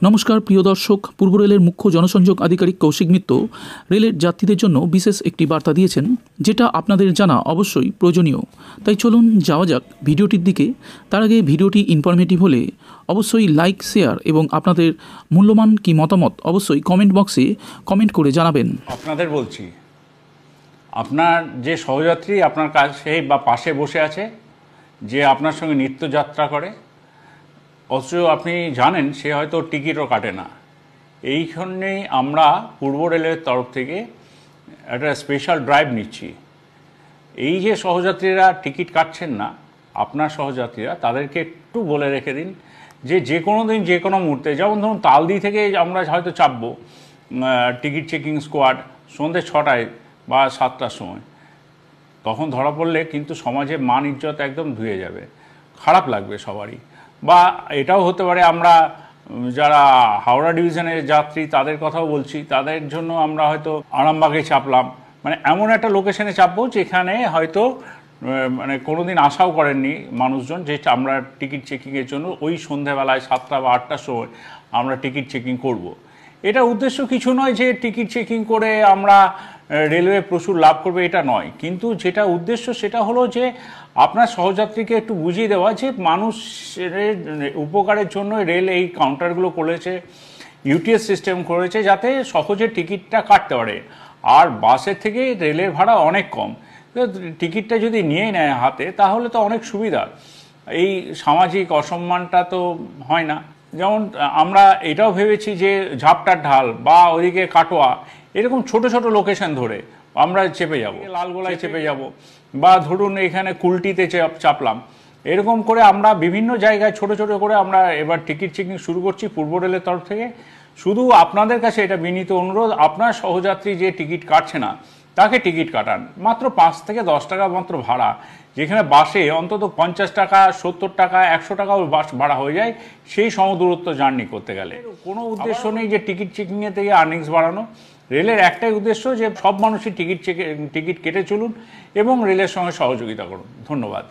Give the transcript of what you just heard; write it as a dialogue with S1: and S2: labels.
S1: নমস্কার প্রিয় দর্শক, পূর্ব রেলের মুখ্য জনসংযোগ আধিকারিক কৌশিক মিত্র রেলের যাত্রীদের জন্য বিশেষ একটি বার্তা দিয়েছেন, যেটা আপনাদের জানা অবশ্যই প্রয়োজনীয়। তাই চলুন যাওয়া যাক ভিডিওটির দিকে। তার আগে ভিডিওটি ইনফরমেটিভ হলে অবশ্যই লাইক, শেয়ার এবং আপনাদের মূল্যবান কি মতামত অবশ্যই কমেন্ট বক্সে কমেন্ট করে জানাবেন।
S2: আপনাদের বলছি, আপনার যে সহযাত্রী আপনার কাছে বা পাশে বসে আছে, যে আপনার সঙ্গে নিত্যযাত্রা করে, অথচ আপনি জানেন সে হয়তো টিকিটও কাটে না, এইখানেই আমরা পূর্ব রেলের তরফ থেকে একটা স্পেশাল ড্রাইভ নিচ্ছি। এই যে সহযাত্রীরা টিকিট কাটছেন না, আপনার সহযাত্রীরা, তাদেরকে একটু বলে রেখে দিন যে কোনো দিন যে কোনো মুহূর্তে, যেমন ধরুন তালদি থেকে আমরা হয়তো চাপবো টিকিট চেকিং স্কোয়াড সন্ধ্যে 6টায় বা 7টার সময়, তখন ধরা পড়লে কিন্তু সমাজে মান ইজ্জত একদম ধুয়ে যাবে, খারাপ লাগবে সবারই। বা এটাও হতে পারে আমরা যারা হাওড়া ডিভিশনের যাত্রী তাদের কথাও বলছি, তাদের জন্য আমরা হয়তো আরামবাগে চাপলাম, মানে এমন একটা লোকেশনে চাপবো যেখানে হয়তো মানে কোনো দিন আশাও করেননি মানুষজন যে আমরা টিকিট চেকিংয়ের জন্য ওই সন্ধ্যেবেলায় 7টা বা 8টার সময় আমরা টিকিট চেকিং করব। এটা উদ্দেশ্য কিছু নয় যে টিকিট চেকিং করে আমরা রেলওয়ে প্রচুর লাভ করবে, এটা নয়। কিন্তু যেটা উদ্দেশ্য সেটা হলো যে আপনার সহযাত্রীকে একটু বুঝিয়ে দেওয়া যে মানুষের উপকারের জন্য রেল এই কাউন্টারগুলো করেছে, ইউটিএস সিস্টেম করেছে, যাতে সহজে টিকিটটা কাটতে পারে। আর বাসের থেকে রেলের ভাড়া অনেক কম, টিকিটটা যদি নিয়ে নেয় হাতে তাহলে তো অনেক সুবিধা, এই সামাজিক অসম্মানটা তো হয় না। যেমন আমরা এটাও ভেবেছি যে ঝাপটার ঢাল বা ওদিকে কাটোয়া, এরকম ছোট ছোট লোকেশন ধরে আমরা চেপে যাব, লালগোলায় চেপে যাব, বা ধরুন এখানে কুলটিতে চাপলাম, এরকম করে আমরা বিভিন্ন জায়গায় ছোট ছোট করে আমরা এবার টিকিট চেকিং শুরু করছি পূর্ব রেলের তরফ থেকে। শুধু আপনাদের কাছে এটা বিনীত অনুরোধ, আপনার সহযাত্রী যে টিকিট কাটছে না তাকে টিকিট কাটান, মাত্র 5 থেকে 10 টাকা মাত্র ভাড়া, যেখানে বাসে অন্তত 50 টাকা, 70 টাকা, 100 টাকাও বাস ভাড়া হয়ে যায় সেই সমদূরত্ব জার্নি করতে গেলে। কোনো উদ্দেশ্য নেই যে টিকিট চেকিংয়ের থেকে আর্নিংস বাড়ানো, রেলের একটাই উদ্দেশ্য যে সব মানুষই টিকিট কেটে চলুন এবং রেলের সঙ্গে সহযোগিতা করুন। ধন্যবাদ।